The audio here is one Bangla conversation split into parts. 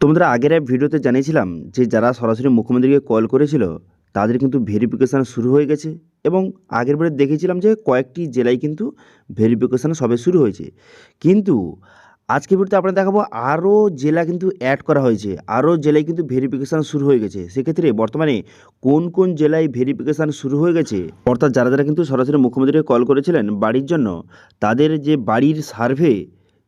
তোমাদের আগের এক ভিডিওতে জানিয়েছিলাম যে যারা সরাসরি মুখ্যমন্ত্রীকে কল করেছিল তাদের কিন্তু ভেরিফিকেশান শুরু হয়ে গেছে এবং আগের বারে দেখেছিলাম যে কয়েকটি জেলায় কিন্তু ভেরিফিকেশান সবে শুরু হয়েছে। কিন্তু আজকে ভিডিওতে আপনাদের দেখাবো আরও জেলা কিন্তু অ্যাড করা হয়েছে, আরও জেলায় কিন্তু ভেরিফিকেশান শুরু হয়ে গেছে। সেক্ষেত্রে বর্তমানে কোন কোন জেলায় ভেরিফিকেশান শুরু হয়ে গেছে, অর্থাৎ যারা যারা কিন্তু সরাসরি মুখ্যমন্ত্রীকে কল করেছিলেন বাড়ির জন্য, তাদের যে বাড়ির সার্ভে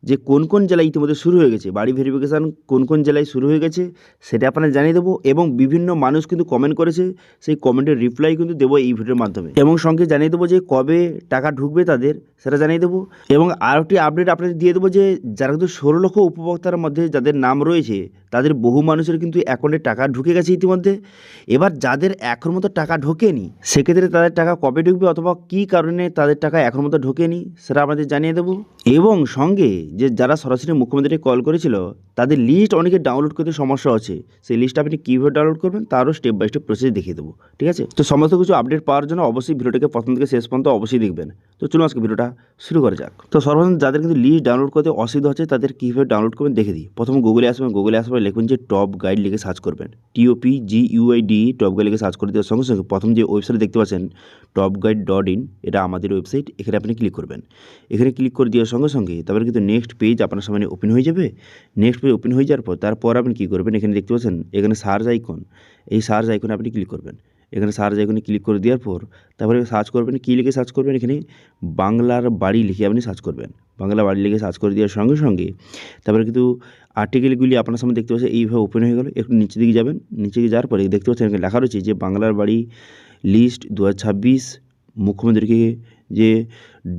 যে কোন কোন জেলায় ইতিমধ্যে শুরু হয়ে গেছে, বাড়ি ভেরিফিকেশান কোন কোন জেলায় শুরু হয়ে গেছে সেটা আপনারা জানিয়ে দেবো। এবং বিভিন্ন মানুষ কিন্তু কমেন্ট করেছে, সেই কমেন্টের রিপ্লাই কিন্তু দেবো এই ভিডিওর মাধ্যমে। এবং সঙ্গে জানিয়ে দেবো যে কবে টাকা ঢুকবে তাদের, সেটা জানিয়ে দেবো। এবং আরও একটি আপডেট আপনাদের দিয়ে দেবো যে যারা কিন্তু 16 লক্ষ উপভোক্তার মধ্যে যাদের নাম রয়েছে তাদের বহু মানুষের কিন্তু অ্যাকাউন্টে টাকা ঢুকে গেছে ইতিমধ্যে। এবার যাদের এখন মতো টাকা ঢোকেনি সেক্ষেত্রে তাদের টাকা কবে ঢুকবে অথবা কী কারণে তাদের টাকা এখন মতো ঢোকেনি সেটা আমাদের জানিয়ে দেবো। এবং সঙ্গে যে যারা সরাসরি মুখ্যমন্ত্রীকে কল করেছিল তাদের লিস্ট অনেকে ডাউনলোড করতে সমস্যা আছে, সেই লিস্ট আপনি কীভাবে ডাউনলোড করবেন তারও স্টেপ বাই স্টেপ প্রসেস দেখিয়ে দেবো। ঠিক আছে, তো সমস্ত কিছু আপডেট পাওয়ার জন্য অবশ্যই ভিডিওটাকে প্রথম থেকে শেষ পর্যন্ত অবশ্যই দেখবেন। তো চলুন আজকে ভিডিওটা শুরু করা যাক। তো সর্বপ্রথম যাদের কিন্তু লিস্ট ডাউনলোড করতে অসুবিধা হচ্ছে তাদের কীভাবে ডাউনলোড করবেন দেখে দিই। প্রথম গুগলে আসবেন, গুগলে আসার পরে লিখবেন যে টপ গাইড লিখে সার্চ করবেন, TOPGUID টপ গাইড লিখে সার্চ করে দেওয়ার সঙ্গে সঙ্গে প্রথম যে ওয়েবসাইট দেখতে পাচ্ছেন topguide.in, এটা আমাদের ওয়েবসাইট। এখানে আপনি ক্লিক করবেন। এখানে ক্লিক করে দেওয়ার সঙ্গে সঙ্গে তারপরে কিন্তু নেক্সট পেজ আপনার সামনে ওপেন হয়ে যাবে। নেক্সট পেজ ওপেন হয়ে যাওয়ার পর তারপর আপনি কী করবেন, এখানে দেখতে পাচ্ছেন এখানে সার্চ আইকন, এই সার্চ আইকনে আপনি ক্লিক করবেন। এখানে সার্চ আইকনে ক্লিক করে দেওয়ার পর তারপরে সার্চ করবেন, কী লিখে সার্চ করবেন, এখানে বাংলার বাড়ি লিখে আপনি সার্চ করবেন। বাংলা বাড়ি লিখে সার্চ করে দেওয়ার সঙ্গে সঙ্গে তারপরে কিন্তু আর্টিকেলগুলি আপনার সামনে দেখতে পাচ্ছেন এইভাবে ওপেন হয়ে গেল। একটু নিচের দিকে যাবেন, নিচে দিকে যাওয়ার পরে দেখতে পাচ্ছেন এখানে লেখা রয়েছে যে বাংলার বাড়ি লিস্ট 2026 মুখ্যমন্ত্রীকে যে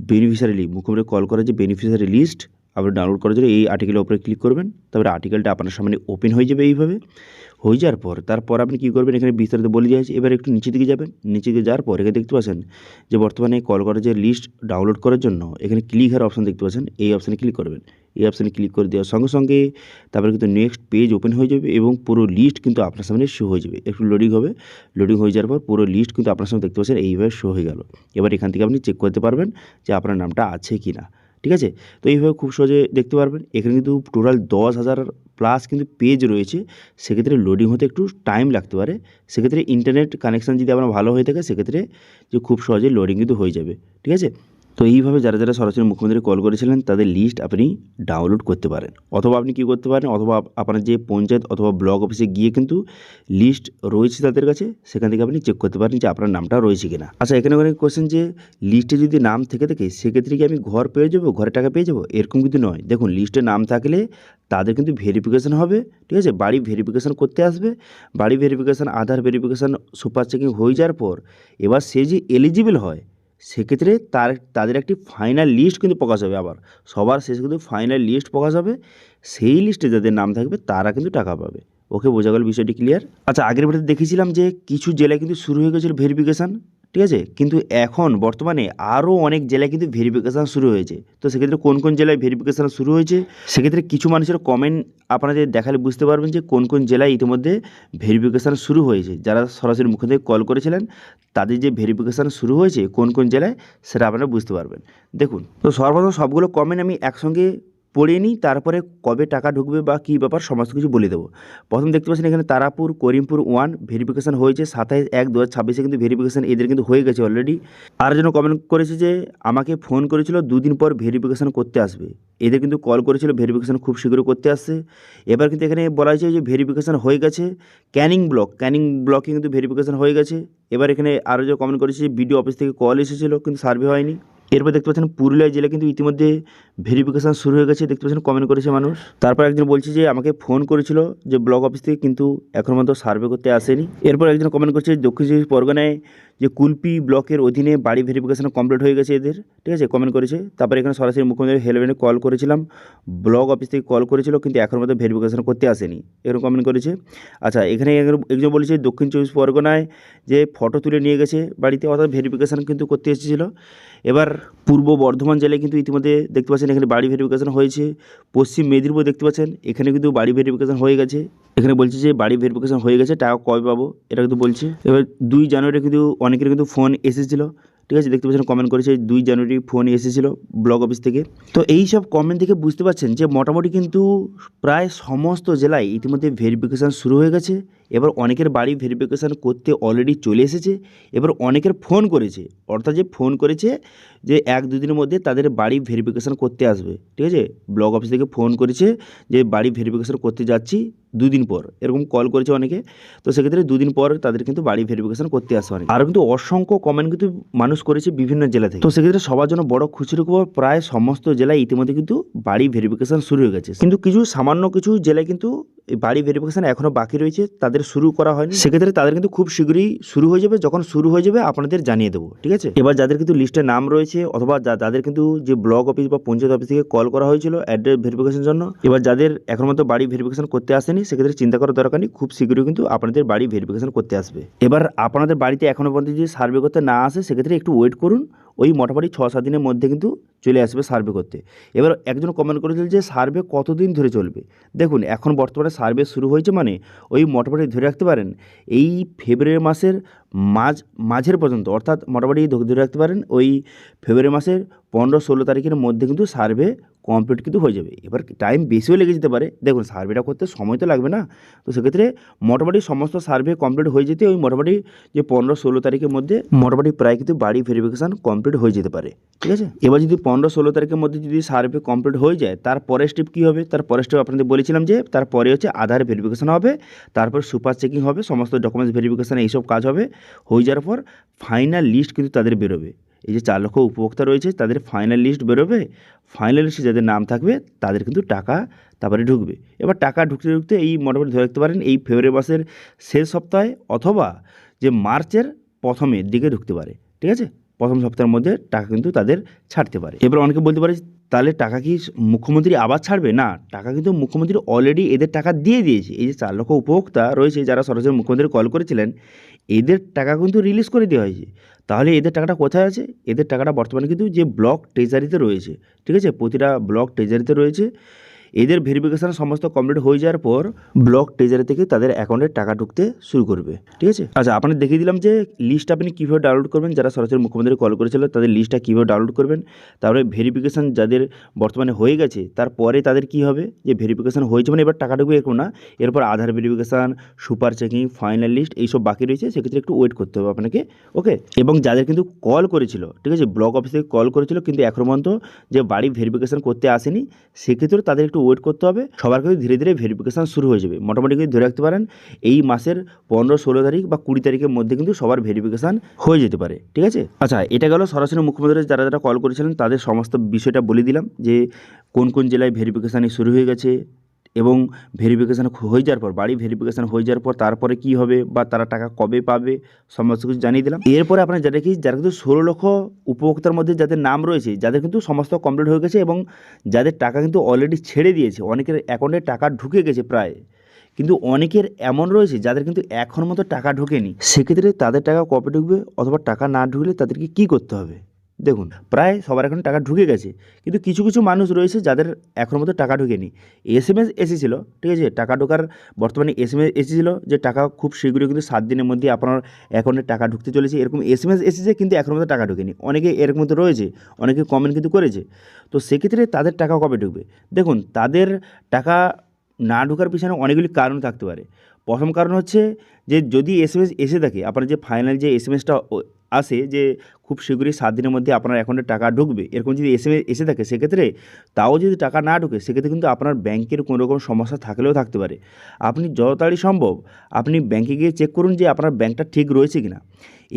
বেনিফিশিয়ারি মুখ্যমন্ত্রী কল করার যে বেনিফিশিয়ারি লিস্ট আপনি ডাউনলোড করার জন্য এই আর্টিকেলের উপরে ক্লিক করবেন। তারপরে আর্টিকেলটা আপনার সামনে ওপেন হয়ে যাবে। এইভাবে হয়ে যাওয়ার পর তারপর আপনি কী করবেন, এখানে বিস্তারিত বলে দেওয়া হয়েছে। এবার একটু নিচে দিকে যাবেন, নিচে দিকে যাওয়ার পর এখানে দেখতে পাচ্ছেন যে বর্তমানে কল করার যে লিস্ট ডাউনলোড করার জন্য এখানে ক্লিক হেয়ার অপশান দেখতে পাচ্ছেন, এই অপশানে ক্লিক করবেন। এই অপশানে ক্লিক করে দেওয়ার সঙ্গে সঙ্গে তারপরে কিন্তু নেক্সট পেজ ওপেন হয়ে যাবে এবং পুরো লিস্ট কিন্তু আপনার সামনে শো হয়ে যাবে। একটু লোডিং হবে, লোডিং হয়ে যাওয়ার পর পুরো লিস্ট কিন্তু আপনার সামনে দেখতে পাচ্ছেন এইভাবে শো হয়ে গেল। এবার এখান থেকে আপনি চেক করতে পারবেন যে আপনার নামটা আছে কি না। ঠিক আছে, তো এইভাবে খুব সহজে দেখতে পারবেন। এখানে কিন্তু টোটাল 10,000 প্লাস কিন্তু পেজ রয়েছে, সেক্ষেত্রে লোডিং হতে একটু টাইম লাগতে পারে। সেক্ষেত্রে ইন্টারনেট কানেকশান যদি আপনার ভালো হয়ে থাকে সেক্ষেত্রে যে খুব সহজে লোডিং কিন্তু হয়ে যাবে। ঠিক আছে, তো এইভাবে যারা যারা সরাসরি মুখ্যমন্ত্রী কল করেছিলেন তাদের লিস্ট আপনি ডাউনলোড করতে পারেন। অথবা আপনি কী করতে পারেন, অথবা আপনার যে পঞ্চায়েত অথবা ব্লক অফিসে গিয়ে কিন্তু লিস্ট রয়েছে তাদের কাছে, সেখান থেকে আপনি চেক করতে পারেন যে আপনার নামটা রয়েছে কিনা। আচ্ছা, এখানে অনেক কোয়েশ্চেন যে লিস্টে যদি নাম থেকে থাকে সেক্ষেত্রে কি আমি ঘর পেয়ে যাবো, ঘরের টাকা পেয়ে যাবো, এরকম কিন্তু নয়। দেখুন, লিস্টে নাম থাকলে তাদের কিন্তু ভেরিফিকেশান হবে। ঠিক আছে, বাড়ি ভেরিফিকেশান করতে আসবে, বাড়ি ভেরিফিকেশান, আধার ভেরিফিকেশান, সুপার চেকিং হয়ে যাওয়ার পর এবার সে যে এলিজিবল হয় সেক্ষেত্রে তাদের একটি ফাইনাল লিস্ট কিন্তু প্রকাশ হবে। আবার সবার শেষে কিন্তু ফাইনাল লিস্ট প্রকাশ হবে, সেই লিস্টে যাদের নাম থাকবে তারা কিন্তু টাকা পাবে। ওকে, বোঝা গেল বিষয়টি ক্লিয়ার? আচ্ছা, আগের ভিডিওতে দেখেছিলাম যে কিছু জেলায় কিন্তু শুরু হয়ে গেছিলো ভেরিফিকেশান। ঠিক আছে, কিন্তু এখন বর্তমানে আরও অনেক জেলায় কিন্তু ভেরিফিকেশান শুরু হয়েছে। তো সেক্ষেত্রে কোন কোন জেলায় ভেরিফিকেশান শুরু হয়েছে সেক্ষেত্রে কিছু মানুষের কমেন্ট আপনাদের দেখালে বুঝতে পারবেন যে কোন কোন জেলায় ইতিমধ্যে ভেরিফিকেশান শুরু হয়েছে। যারা সরাসরি মুখ থেকে কল করেছিলেন তাদের যে ভেরিফিকেশান শুরু হয়েছে কোন কোন জেলায় সেটা আপনারা বুঝতে পারবেন। দেখুন, তো সর্বপ্রথম সবগুলো কমেন্ট আমি একসঙ্গে পড়ে নিই, তারপরে কবে টাকা ঢুকবে বা কী ব্যাপার সমস্ত কিছু বলে দেবো। প্রথম দেখতে পাচ্ছেন এখানে তারাপুর করিমপুর 1 ভেরিফিকেশান হয়েছে 27/1/2026 কিন্তু ভেরিফিকেশান এদের কিন্তু হয়ে গেছে অলরেডি। আর যেন কমেন্ট করেছে যে আমাকে ফোন করেছিল 2 দিন পর ভেরিফিকেশান করতে আসবে, এদের কিন্তু কল করেছিল, ভেরিফিকেশান খুব শীঘ্রই করতে আসছে। এবার কিন্তু এখানে বলা হয়েছে যে ভেরিফিকেশান হয়ে গেছে ক্যানিং ব্লকে কিন্তু ভেরিফিকেশান হয়ে গেছে। এবার এখানে আরও যে কমেন্ট করেছে বিডিও অফিস থেকে কল এসেছিলো কিন্তু সার্ভে হয়নি। এরপর দেখতে পাচ্ছেন পুরুলিয়া জেলা কিন্তু ইতিমধ্যে ভেরিফিকেশান শুরু হয়ে গেছে, দেখতে পাচ্ছেন কমেন্ট করেছে মানুষ। তারপর একজন বলছে যে আমাকে ফোন করেছিল যে ব্লক অফিস থেকে কিন্তু এখন পর্যন্ত সার্ভে করতে আসেনি। এরপর একজন কমেন্ট করছে দক্ষিণ চব্বিশ পরগনায় যে কুলপি ব্লকের অধীনে বাড়ি ভেরিফিকেশান কমপ্লিট হয়ে গেছে এদের। ঠিক আছে, কমেন্ট করেছে। তারপরে এখানে সরাসরি মুখ্যমন্ত্রী হেল্পলাইনে কল করেছিলাম, ব্লক অফিস থেকে কল করেছিল কিন্তু এখন পর্যন্ত ভেরিফিকেশান করতে আসেনি, এরকম কমেন্ট করেছে। আচ্ছা, এখানে একজন বলেছে দক্ষিণ চব্বিশ পরগনায় যে ফটো তুলে নিয়ে গেছে বাড়িতে, অর্থাৎ ভেরিফিকেশান কিন্তু করতে এসেছিলো। এবার পূর্ব বর্ধমান জেলায় কিন্তু ইতিমধ্যে দেখতে পাচ্ছেন এখানে বাড়ি ভেরিফিকেশান হয়েছে। পশ্চিম মেদিনীপুর দেখতে পাচ্ছেন এখানে কিন্তু বাড়ি ভেরিফিকেশান হয়ে গেছে। এখানে বলছে যে বাড়ি ভেরিফিকেশান হয়ে গেছে, টাকা কবে পাবো এটা কিন্তু বলছে। এবার 2 জানুয়ারি কিন্তু অনেকের কিন্তু ফোন এসেছিলো। ঠিক আছে, দেখতে পাচ্ছেন কমেন্ট করেছে 2 জানুয়ারি ফোন এসেছিলো ব্লক অফিস থেকে। তো এই সব কমেন্ট থেকে বুঝতে পারছেন যে মোটামুটি কিন্তু প্রায় সমস্ত জেলায় ইতিমধ্যে ভেরিফিকেশান শুরু হয়ে গেছে। এবার অনেকের বাড়ি ভেরিফিকেশান করতে অলরেডি চলে এসেছে। এবার অনেকের ফোন করেছে, অর্থাৎ যে ফোন করেছে যে 1-2 দিনের মধ্যে তাদের বাড়ি ভেরিফিকেশান করতে আসবে। ঠিক আছে, ব্লক অফিস থেকে ফোন করেছে যে বাড়ি ভেরিফিকেশান করতে যাচ্ছি 2 দিন পর, এরকম কল করেছে অনেকে। তো সেক্ষেত্রে 2 দিন পর তাদের কিন্তু বাড়ি ভেরিফিকেশান করতে আসবে অনেকে। আরও কিন্তু অসংখ্য কমেন্ট কিন্তু মানুষ করেছে বিভিন্ন জেলা থেকে। তো সেক্ষেত্রে সবার জন্য বড় খুশির খবর, প্রায় সমস্ত জেলায় ইতিমধ্যে কিন্তু বাড়ি ভেরিফিকেশান শুরু হয়ে গেছে। কিন্তু কিছু সামান্য কিছু জেলায় কিন্তু এই বাড়ি ভেরিফিকেশান এখনও বাকি রয়েছে, তাদের শুরু করা হয়নি। সেক্ষেত্রে তাদের কিন্তু খুব শীঘ্রই শুরু হয়ে যাবে। যখন শুরু হয়ে যাবে আপনাদের জানিয়ে দেবো। ঠিক আছে, এবার যাদের কিন্তু লিস্টে নাম রয়েছে অথবা যাদের কিন্তু যে ব্লক অফিস বা পঞ্চায়েত অফিস থেকে কল করা হয়েছিল অ্যাড্রেস ভেরিফিকেশনের জন্য, এবার যাদের এখন মতো বাড়ি ভেরিফিকেশন করতে আসেনি সেক্ষেত্রে চিন্তা করার দরকার নেই, খুব শীঘ্রই কিন্তু আপনাদের বাড়ি ভেরিফিকেশন করতে আসবে। এবার আপনাদের বাড়িতে এখনও পর্যন্ত যদি সার্ভে করতে না আসে সেক্ষেত্রে একটু ওয়েট করুন, ওই মোটামুটি 6-7 দিনের মধ্যে কিন্তু চলে আসবে সার্ভে করতে। এবার একজন কমেন্ট করেছিল যে সার্ভে কতদিন ধরে চলবে। দেখুন, এখন বর্তমানে সার্ভে শুরু হয়েছে মানে ওই মোটামুটি ধরে রাখতে পারেন এই ফেব্রুয়ারি মাসের মাঝের পর্যন্ত, অর্থাৎ মোটামুটি ধরে রাখতে পারেন ওই ফেব্রুয়ারি মাসের 15-16 তারিখের মধ্যে কিন্তু সার্ভে কমপ্লিট কিন্তু হয়ে যাবে। এবার টাইম বেশিও লেগে যেতে পারে, দেখুন সার্ভেটা করতে সময় তো লাগবে না। তো সেক্ষেত্রে মোটামুটি সমস্ত সার্ভে কমপ্লিট হয়ে যেতে ওই মোটামুটি যে 15-16 তারিখের মধ্যে মোটামুটি প্রায় কিন্তু বাড়ি ভেরিফিকেশান কমপ্লিট হয়ে যেতে পারে। ঠিক আছে, এবার যদি 15-16 তারিখের মধ্যে যদি সার্ভে কমপ্লিট হয়ে যায়, তার পরের স্টেপ কী হবে? তার পরের স্টেপ আপনাদের বলেছিলাম যে তারপরে হচ্ছে আধার ভেরিফিকেশান হবে, তারপর সুপার চেকিং হবে, সমস্ত ডকুমেন্টস ভেরিফিকেশান এইসব কাজ হবে। হয়ে যাওয়ার পর ফাইনাল লিস্ট কিন্তু তাদের বেরোবে। এই যে 4 লক্ষ উপভোক্তা রয়েছে তাদের ফাইনাল লিস্ট বেরোবে। ফাইনাল লিস্টে যাদের নাম থাকবে তাদের কিন্তু টাকা তারপরে ঢুকবে। এবার টাকা ঢুকতে ঢুকতে এই মোটামুটি ধরে রাখতে পারেন এই ফেব্রুয়ারি মাসের শেষ সপ্তাহে অথবা যে মার্চের প্রথমের দিকে ঢুকতে পারে। ঠিক আছে, প্রথম সপ্তাহের মধ্যে টাকা কিন্তু তাদের ছাড়তে পারে। এবার অনেকে বলতে পারে তাহলে টাকা কি মুখ্যমন্ত্রী আবার ছাড়বে? না, টাকা কিন্তু মুখ্যমন্ত্রী অলরেডি এদের টাকা দিয়ে দিয়েছে। এই যে 4 লক্ষ উপভোক্তা রয়েছে যারা সরাসরি মুখ্যমন্ত্রী কল করেছিলেন, এদের টাকা কিন্তু রিলিজ করে দেওয়া হয়েছে। তাহলে এদের টাকাটা কোথায় আছে? এদের টাকাটা বর্তমানে কিন্তু যে ব্লক ট্রেজারিতে রয়েছে। ঠিক আছে, প্রতিটা ব্লক ট্রেজারিতে রয়েছে। এদের ভেরিফিকেশান সমস্ত কমপ্লিট হয়ে যাওয়ার পর ব্লক ট্রেজারি থেকে তাদের অ্যাকাউন্টে টাকা ঢুকতে শুরু করবে। ঠিক আছে, আচ্ছা আপনাদের দেখিয়ে দিলাম যে লিস্ট আপনি কীভাবে ডাউনলোড করবেন। যারা সরাসরি মুখ্যমন্ত্রী কল করেছিল তাদের লিস্টটা কীভাবে ডাউনলোড করবেন। তারপরে ভেরিফিকেশান যাদের বর্তমানে হয়ে গেছে তারপরে তাদের কী হবে, যে ভেরিফিকেশান হয়েছে মানে এবার টাকা ঢুকবে এরকম না, এরপর Aadhaar verification, super checking, final list এইসব বাকি রয়েছে, সেক্ষেত্রে একটু ওয়েট করতে হবে আপনাকে। ওকে, এবং যাদের কিন্তু কল করেছিল, ঠিক আছে, ব্লক অফিস থেকে কল করেছিল কিন্তু এখন পর্যন্ত যে বাড়ি ভেরিফিকেশান করতে আসেনি, সেক্ষেত্রে তাদের একটু ওয়েট করতে হবে। সবার কিন্তু ধীরে ধীরে ভেরিফিকেশান শুরু হয়ে যাবে। মোটামুটি কিন্তু ধরে রাখতে পারেন এই মাসের 15-16 তারিখ বা 20 তারিখের মধ্যে কিন্তু সবার ভেরিফিকেশান হয়ে যেতে পারে। ঠিক আছে, আচ্ছা এটা গেল সরাসরি মুখ্যমন্ত্রী যারা যারা কল করেছিলেন তাদের সমস্ত বিষয়টা বলে দিলাম যে কোন কোন জেলায় ভেরিফিকেশান শুরু হয়ে গেছে এবং ভেরিফিকেশান হয়ে যাওয়ার পর বাড়ি ভেরিফিকেশান হয়ে যাওয়ার পর তারপরে কী হবে বা তারা টাকা কবে পাবে সমস্ত কিছু জানিয়ে দিলাম। এরপরে আপনারা যারা কিন্তু 16 লক্ষ উপভোক্তার মধ্যে যাদের নাম রয়েছে, যাদের কিন্তু সমস্ত কমপ্লিট হয়ে গেছে এবং যাদের টাকা কিন্তু অলরেডি ছেড়ে দিয়েছে, অনেকের অ্যাকাউন্টে টাকা ঢুকে গেছে প্রায়, কিন্তু অনেকের এমন রয়েছে যাদের কিন্তু এখন মতো টাকা ঢোকেনি, সেক্ষেত্রে তাদের টাকা কবে ঢুকবে অথবা টাকা না ঢুকলে তাদেরকে কী করতে হবে? দেখুন, প্রায় সবার এখন টাকা ঢুকে গেছে, কিন্তু কিছু কিছু মানুষ রয়েছে যাদের এখনও মতো টাকা ঢোকেনি। SMS এসেছিল, ঠিক আছে, টাকা ঢোকার বর্তমানে SMS এসেছিল যে টাকা খুব শীঘ্রই কিন্তু 7 দিনের মধ্যে আপনার অ্যাকাউন্টে টাকা ঢুকতে চলেছে, এরকম SMS এসেছে, কিন্তু এখনও মতো টাকা ঢোকেনি। অনেকে এরকম মতো রয়েছে, অনেকে কমেন্ট কিন্তু করেছে। তো সেক্ষেত্রে তাদের টাকা কবে ঢুকবে? দেখুন, তাদের টাকা না ঢোকার পিছনে অনেকগুলি কারণ থাকতে পারে। প্রথম কারণ হচ্ছে যে যদি SMS এসে থাকে, আপনার যে ফাইনাল যে SMSটা আসে যে খুব শীঘ্রই 7 দিনের মধ্যে আপনার অ্যাকাউন্টে টাকা ঢুকবে, এরকম যদি SMS এসে থাকে, সেক্ষেত্রে তাও যদি টাকা না ঢুকে সেক্ষেত্রে কিন্তু আপনার ব্যাংকের কোনো রকম সমস্যা থাকলেও থাকতে পারে। আপনি যত তাড়াতাড়ি সম্ভব আপনি ব্যাংকে গিয়ে চেক করুন যে আপনার ব্যাংকটা ঠিক রয়েছে কিনা।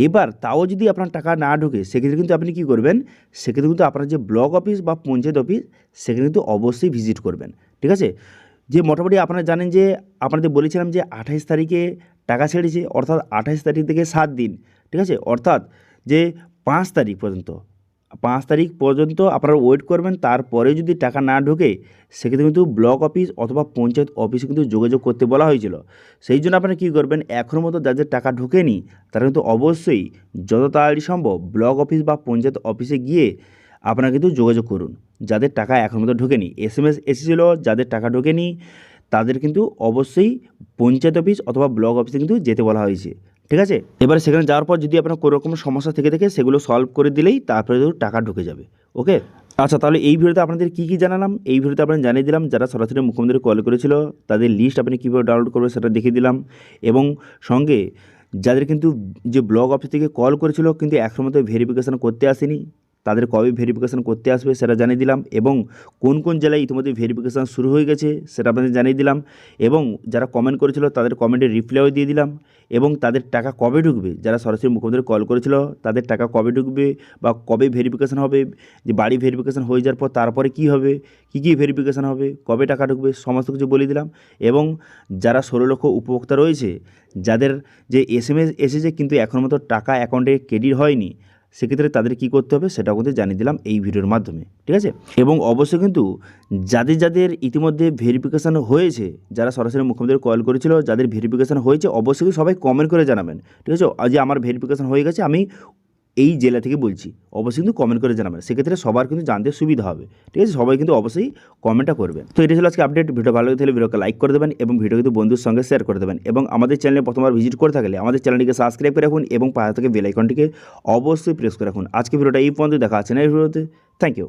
এবার তাও যদি আপনার টাকা না ঢোকে সেক্ষেত্রে কিন্তু আপনি কী করবেন, সেক্ষেত্রে কিন্তু আপনার যে ব্লক অফিস বা পঞ্চায়েত অফিস সেখানে কিন্তু অবশ্যই ভিজিট করবেন। ঠিক আছে, যে মোটামুটি আপনারা জানেন যে আপনাদের বলেছিলাম যে 28 তারিখে টাকা ছেড়েছে, অর্থাৎ 28 তারিখ থেকে 7 দিন, ঠিক আছে, অর্থাৎ যে 5 তারিখ পর্যন্ত আপনারা ওয়েট করবেন। তারপরে যদি টাকা না ঢোকে সেক্ষেত্রে কিন্তু ব্লক অফিস অথবা পঞ্চায়েত অফিসে কিন্তু যোগাযোগ করতে বলা হয়েছিল। সেই জন্য আপনারা কী করবেন, এখনও মতো যাদের টাকা ঢোকেনি তারা কিন্তু অবশ্যই যত তাড়াতাড়ি সম্ভব ব্লক অফিস বা পঞ্চায়েত অফিসে গিয়ে আপনারা কিন্তু যোগাযোগ করুন। যাদের টাকা এখনও মতো ঢোকেনি, SMS এসেছিলো, যাদের টাকা ঢোকেনি তাদের কিন্তু অবশ্যই পঞ্চায়েত অফিস অথবা ব্লক অফিসে কিন্তু যেতে বলা হয়েছে। ঠিক আছে। এবারে সেখানে যাওয়ার পর যদি আপনার কোনো রকম সমস্যা থেকে থাকে সেগুলো সলভ করে দিলেই তারপরে টাকা ঢুকে যাবে। ওকে, আচ্ছা, তাহলে এই ভিডিওতে আপনাদের কী কী জানালাম, এই ভিডিওতে আপনাদের জানিয়ে দিলাম যারা সরাসরি মুখ্যমন্ত্রী কল করেছিল তাদের লিস্ট আপনি কীভাবে ডাউনলোড করবেন সেটা দেখিয়ে দিলাম, এবং সঙ্গে যাদের কিন্তু যে ব্লক অফিস থেকে কল করেছিল কিন্তু এখনো মতো ভেরিফিকেশান করতে আসেনি, তাদের কবে ভেরিফিকেশান করতে আসবে সেটা জানিয়ে দিলাম, এবং কোন কোন জেলায় ইতিমধ্যে ভেরিফিকেশান শুরু হয়ে গেছে সেটা আপনাদের জানিয়ে দিলাম, এবং যারা কমেন্ট করেছিল তাদের কমেন্টের রিপ্লাইও দিয়ে দিলাম, এবং তাদের টাকা কবে ঢুকবে, যারা সরাসরি মুখ্যমন্ত্রী কল করেছিল তাদের টাকা কবে ঢুকবে বা কবে ভেরিফিকেশান হবে, যে বাড়ি ভেরিফিকেশান হয়ে যাওয়ার পর তারপরে কী হবে, কী ভেরিফিকেশান হবে, কবে টাকা ঢুকবে, সমস্ত কিছু বলে দিলাম। এবং যারা 16 লক্ষ উপভোক্তা রয়েছে যাদের যে SMS এসেছে কিন্তু এখনও মতো টাকা অ্যাকাউন্টে ক্রেডিট হয়নি, সেক্ষেত্রে তাদের কী করতে হবে সেটাও কিন্তু জানিয়ে দিলাম এই ভিডিওর মাধ্যমে। ঠিক আছে, এবং অবশ্যই কিন্তু যাদের যাদের ইতিমধ্যে ভেরিফিকেশান হয়েছে, যারা সরাসরি মুখ্যমন্ত্রী কল করেছিল যাদের ভেরিফিকেশান হয়েছে অবশ্যই কিন্তু সবাই কমেন্ট করে জানাবেন। ঠিক আছে, যে আমার ভেরিফিকেশান হয়ে গেছে, আমি এই জেলা থেকে বলছি, অবশ্যই কিন্তু কমেন্ট করে জানাবেন, সেক্ষেত্রে সবার কিন্তু জানতে সুবিধা হবে। ঠিক আছে, সবাই কিন্তু অবশ্যই কমেন্টটা করবেন। তো এটা ছিল আজকে আপডেট। ভিডিও ভালো লাগলে ভিডিওকে লাইক করে দেবেন এবং ভিডিও কিন্তু বন্ধুর সঙ্গে শেয়ার করে দেবেন, এবং আমাদের চ্যানেলে প্রথমবার ভিজিট করে থাকলে আমাদের চ্যানেলটিকে সাবস্ক্রাইব করে রাখুন এবং পাশে থেকে বেল আইকনটিকে অবশ্যই প্রেস করে রাখুন। আজকে ভিডিওটা এই পর্যন্ত, দেখা আছে না এই ভিডিওতে। Thank you.